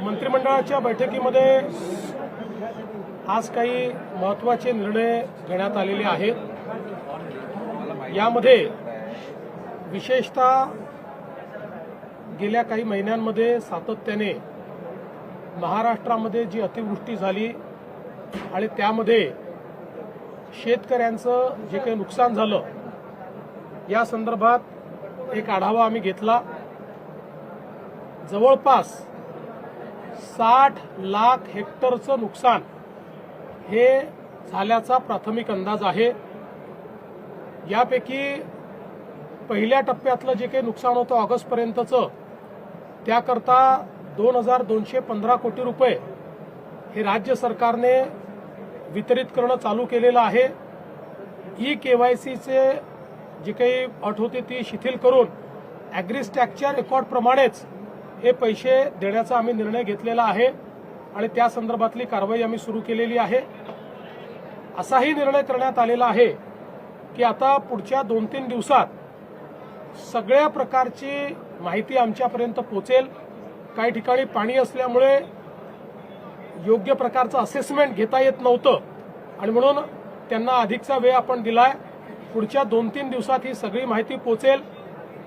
मंत्रिमंडळाच्या बैठकीमध्ये आज काही महत्त्वाचे निर्णय घेण्यात आलेले आहेत। यामध्ये विशेषतः गेल्या काही महिन्यांमध्ये सातत्याने महाराष्ट्रामध्ये जी अतिवृष्टी झाली आणि त्यामध्ये शेतकऱ्यांचं जे काही नुकसान झालं या संदर्भात एक आढावा आम्ही घेतला। जवळपास 60 लाख हेक्टरचं नुकसान हे झाल्याचा प्राथमिक अंदाज आहे। यापैकी पहिल्या टप्प्यातलं जे काही नुकसान होतं ऑगस्टपर्यंतचं त्याकरता 2215 कोटी रुपये हे राज्य सरकारने वितरित करणं चालू केलेलं आहे। ई-केवायसीचे जी काही अट होती ती शिथिल करून ॲग्रीस्टॅकच्या रेकॉर्डप्रमाणेच हे पैसे देण्याचा आम्ही निर्णय घेतलेला आहे आणि त्या संदर्भातली कारवाई आम्ही सुरू केलेली आहे। असाही निर्णय करण्यात आलेला आहे की आता पुढच्या 2-3 दिवसात सगळ्या प्रकारची माहिती आमच्यापर्यंत पोहोचेल। काही ठिकाणी पाणी असल्यामुळे योग्य प्रकारचं असेसमेंट घेता येत नव्हतं आणि म्हणून त्यांना अधिकचा वेळ आपण दिलाय। पुढच्या 2-3 दिवसात ही सगळी माहिती पोहोचेल।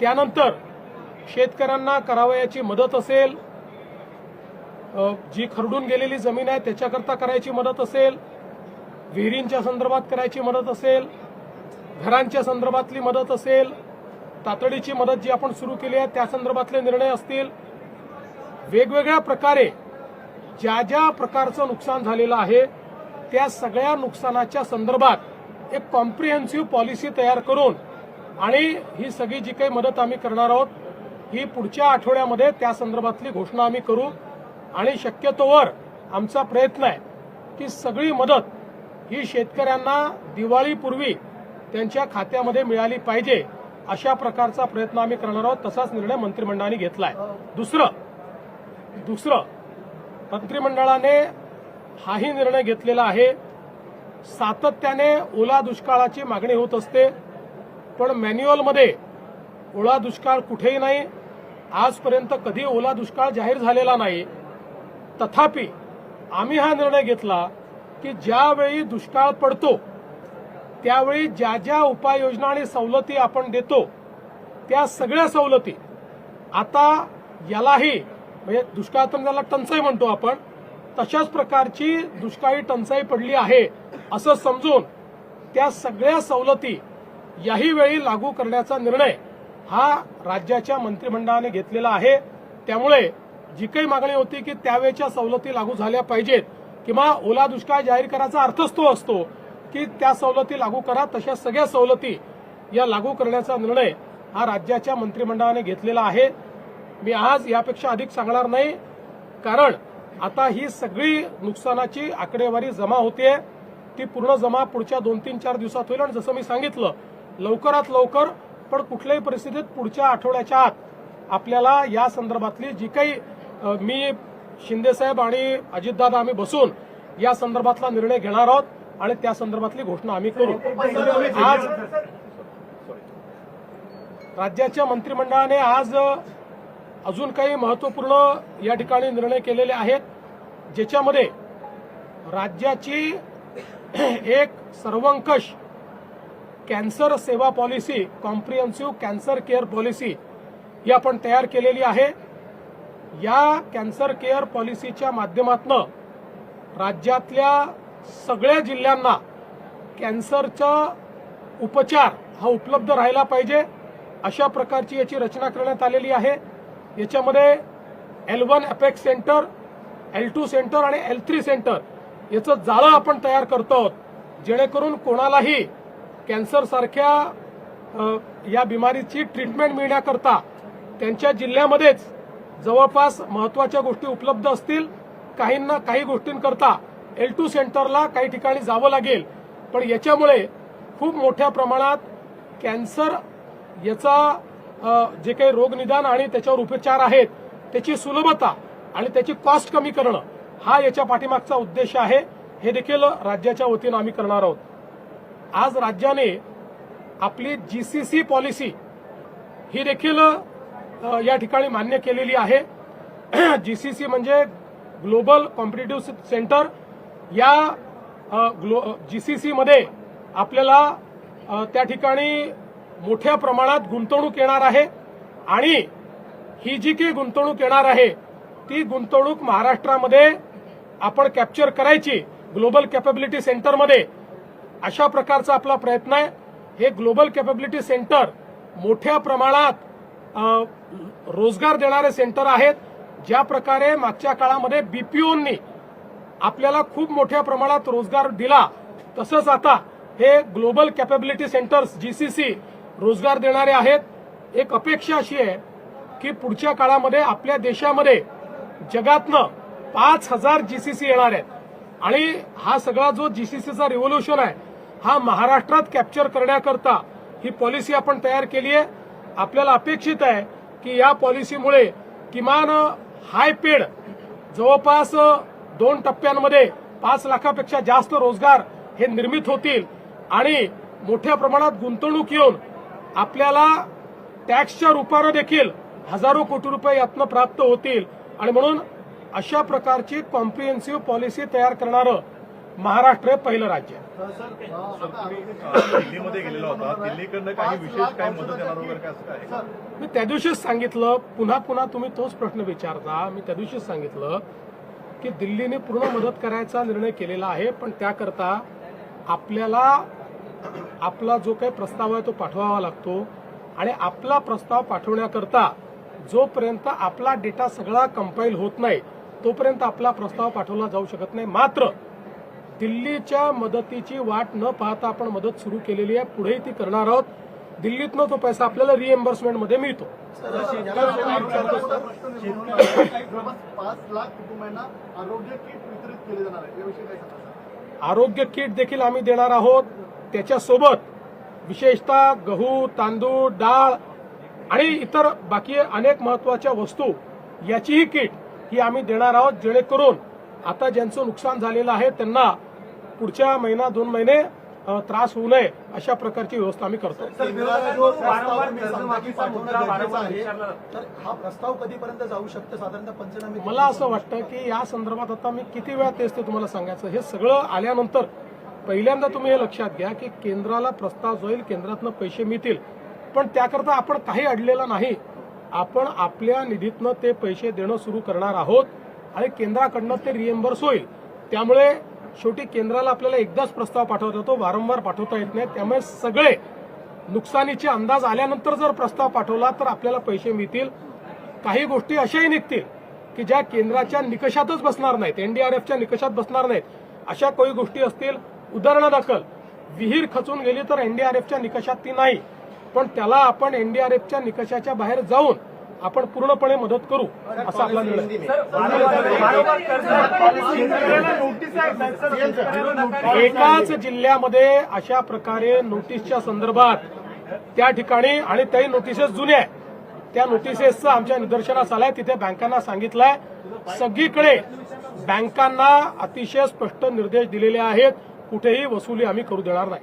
त्यानंतर शेतकऱ्यांना करावयाची मदत असेल, जी खरडून गेलेली जमीन आहे त्याच्याकरता करायची मदत असेल, विहिरींच्या संदर्भात करायची मदत असेल, घरांच्या संदर्भातली मदत असेल, तातडीची मदत जी आपण सुरू केली आहे त्या संदर्भातले निर्णय असतील, वेगवेगळ्या प्रकारे ज्या ज्या प्रकारचं नुकसान झालेलं आहे त्या सगळ्या नुकसानाच्या संदर्भात एक कॉम्प्रिहेन्सिव्ह पॉलिसी तयार करून आणि ही सगळी जी काही मदत आम्ही करणार आहोत ही पुढच्या आठवड्यामध्ये त्या संदर्भातली घोषणा आम्ही करू आणि शक्यतोवर आमचा प्रयत्न आहे की सगळी मदत ही शेतकऱ्यांना दिवाळीपूर्वी त्यांच्या खात्यामध्ये मिळाली पाहिजे अशा प्रकारचा प्रयत्न आम्ही करणार आहोत। तसाच निर्णय मंत्रिमंडळाने घेतलाय। दुसरं मंत्रिमंडळाने हाही निर्णय घेतलेला आहे, सातत्याने ओला दुष्काळाची मागणी होत असते पण मॅन्युअलमध्ये ओला दुष्काळ कुठेही नाही, आजपर्यंत कधी ओला दुष्काळ जाहीर झालेला नाही। तथापि आम्ही हा निर्णय घेतला की ज्यावेळी दुष्काळ पडतो त्यावेळी ज्या ज्या उपाययोजना आणि सवलती आपण देतो त्या सगळ्या सवलती आता यालाही म्हणजे दुष्काळ तर त्याला टंचाई म्हणतो आपण, तशाच प्रकारची दुष्काळी टंचाई पडली आहे असं समजून त्या सगळ्या सवलती याही वेळी लागू करण्याचा निर्णय हा राज्याच्या मंत्रिमंडळाने घेतलेला आहे। त्यामुळे जी काही मागणी होती की त्यावेळच्या सवलती लागू झाल्या पाहिजेत किंवा ओला दुष्काळ जाहीर करायचा अर्थच तो असतो की त्या सवलती लागू करा, तशा सगळ्या सवलती या लागू करण्याचा निर्णय हा राज्याच्या मंत्रिमंडळाने घेतलेला आहे। मी आज यापेक्षा अधिक सांगणार नाही कारण आता ही सगळी नुकसानाची आकडेवारी जमा होते, ती पूर्ण जमा पुढच्या 2-3-4 दिवसात होईल आणि जसं मी सांगितलं लवकरात लवकर पण कुठल्याही परिस्थितीत पुढच्या आठवड्याच्या आत आपल्याला या संदर्भातली जी काही मी शिंदेसाहेब आणि अजितदादा आम्ही बसून या संदर्भातला निर्णय घेणार आहोत आणि त्या संदर्भातली घोषणा आम्ही करू। आज राज्याच्या मंत्रिमंडळाने आज अजून काही महत्त्वपूर्ण या ठिकाणी निर्णय केलेले आहेत ज्याच्यामध्ये राज्याची एक सर्वंकष कॅन्सर सेवा policy, comprehensive cancer care policy ही आपण तयार केलेली आहे। या कॅन्सर केअर पॉलिसीच्या माध्यमातून राज्यातल्या सगळ्या जिल्ह्यांना कॅन्सरचा उपचार हा उपलब्ध राहिला पाहिजे अशा प्रकारची याची रचना करण्यात आलेली आहे। याच्यामध्ये L1 apex centre, L2 centre आणि L3 सेंटर याचं जाळं आपण तयार करतो आहोत जेणेकरून कोणालाही कॅन्सर सारख्या या बिमारीची ट्रीटमेंट मिळण्याकरता त्यांच्या जिल्ह्यामध्येच जवळपास महत्त्वाच्या गोष्टी उपलब्ध असतील। काहींना काही गोष्टींकरता L2 सेंटरला काही ठिकाणी जावं लागेल पण याच्यामुळे खूप मोठ्या प्रमाणात कॅन्सर याचा जे काही रोगनिदान आणि त्याच्यावर उपचार आहेत त्याची सुलभता आणि त्याची कॉस्ट कमी करणं हा याच्या पाठीमागचा उद्देश आहे। हे देखील राज्याच्या वतीनं आम्ही करणार आहोत। आज राज्याने आपली GCC पॉलिसी ही देखील या ठिकाणी मान्य केलेली आहे। जीसीसी म्हणजे ग्लोबल कॉम्पिटिटिव्ह सेंटर। या जीसीसी मध्ये आपल्याला त्या ठिकाणी मोठ्या प्रमाणात गुंतवणूक येणार आहे आणि ही जी काही गुंतवणूक येणार आहे ती गुंतवणूक महाराष्ट्रामध्ये आपण कॅप्चर करायची ग्लोबल कॅपॅबिलिटी सेंटरमध्ये। अशा प्रकारचा आपला प्रयत्न आहे। हे ग्लोबल कॅपॅबिलिटी सेंटर मोठ्या प्रमाणात रोजगार देणारे सेंटर आहेत। ज्या प्रकारे मागच्या काळामध्ये बीपीओंनी आपल्याला खूप मोठ्या प्रमाणात रोजगार दिला तसंच आता हे ग्लोबल कॅपॅबिलिटी सेंटर्स जीसीसी रोजगार देणारे आहेत। एक अपेक्षा अशी आहे की पुढच्या काळामध्ये आपल्या देशामध्ये जगातनं 5000 जीसीसी येणार आहेत आणि हा सगळा जो जीसीसीचा रिव्होल्यूशन आहे हा महाराष्ट्रात कॅप्चर करण्याकरता ही पॉलिसी आपण तयार केली आहे। आपल्याला अपेक्षित आहे की या पॉलिसीमुळे किमान हाय पेड जवळपास 2 टप्प्यांमध्ये 5 लाखापेक्षा जास्त रोजगार हे निर्मित होतील आणि मोठ्या प्रमाणात गुंतवणूक येऊन आपल्याला टॅक्सच्या रूपानं देखील हजारो कोटी रुपये यातनं प्राप्त होतील आणि म्हणून अशा प्रकारची कॉम्प्रिहेन्सिव्ह पॉलिसी तयार करणारं महाराष्ट्र हे पहिलं राज्य आहे। दिल्लीमध्ये गेलेला होता, दिल्लीकडनं काही विशेष काय मदत येणार वगैरे काय असं काय? मी त्या दिवशीच सांगितलं, पुन्हा पुन्हा तुम्ही तोच प्रश्न विचारता। मी त्या दिवशीच सांगितलं की दिल्लीने पूर्ण मदत करायचा निर्णय केलेला आहे, पण त्याकरता आपल्याला आपला जो काही प्रस्ताव आहे तो पाठवावा लागतो आणि आपला प्रस्ताव पाठवण्याकरता जोपर्यंत आपला डेटा सगळा कंपाईल होत नाही तोपर्यंत आपला प्रस्ताव पाठवला जाऊ शकत नाही। मात्र दिल्लीच्या मदतीची वाट न पाहता आपण मदत सुरू केलेली आहे, पुढेही ती करणार आहोत। दिल्लीतनं तो पैसा आपल्याला रिएम्बर्समेंटमध्ये मिळतो। 5 लाख कुटुंबांना आरोग्य किट वितरित केले जाणार आहे, याविषयी काय सांगता? आरोग्य किट देखील आम्ही देणार आहोत। त्याच्यासोबत विशेषतः गहू, तांदूळ, डाळ आणि इतर बाकी अनेक महत्वाच्या वस्तू याचीही किट ही आम्ही देणार आहोत, जेणेकरून आता ज्यांचं नुकसान झालेलं आहे त्यांना पुढच्या महिना 2 महिने त्रास होऊ नये अशा प्रकारची व्यवस्था आम्ही करतो। तर हा प्रस्ताव कधीपर्यंत जाऊ शकतो साधारणतः पंचनामे? मला असं वाटतं की या संदर्भात आता मी किती वेळा तेच ते तुम्हाला सांगायचं, हे सगळं आल्यानंतर पहिल्यांदा तुम्ही हे लक्षात घ्या की केंद्राला प्रस्ताव जाईल, केंद्रातनं पैसे मिळतील, पण त्याकरता आपण काही अडलेलं नाही। आपण आपल्या निधीतनं ते पैसे देणं सुरू करणार आहोत आणि केंद्राकडनं ते रिएम्बर्स होईल। त्यामुळे शेवटी केंद्राला आपल्याला एकदाच प्रस्ताव पाठवता येतो, वारंवार पाठवता येत नाही। त्यामुळे सगळे नुकसानीचे अंदाज आल्यानंतर जर प्रस्ताव पाठवला तर आपल्याला पैसे मिळतील। काही गोष्टी अशाही निघतील की ज्या केंद्राच्या निकषातच बसणार नाहीत, एनडीआरएफच्या निकषात बसणार नाहीत, अशा काही गोष्टी असतील। उदाहरणादाखल विहीर खचून गेली तर एनडीआरएफच्या निकषात ती नाही, पण त्याला आपण एनडीआरएफच्या निकषाच्या बाहेर जाऊन आपण पूर्णपणे मदत करू असा आपला निर्णय। एकाच जिल्ह्यामध्ये अशा प्रकारे नोटीसच्या संदर्भात त्या ठिकाणी आणि त्याही नोटिसेस जुन्या आहेत, त्या नोटिसेसचं आमच्या निदर्शनास आलंय। तिथे बँकांना सांगितलंय, सगळीकडे बँकांना अतिशय स्पष्ट निर्देश दिलेले आहेत, कुठेही वसुली आम्ही करू देणार नाही।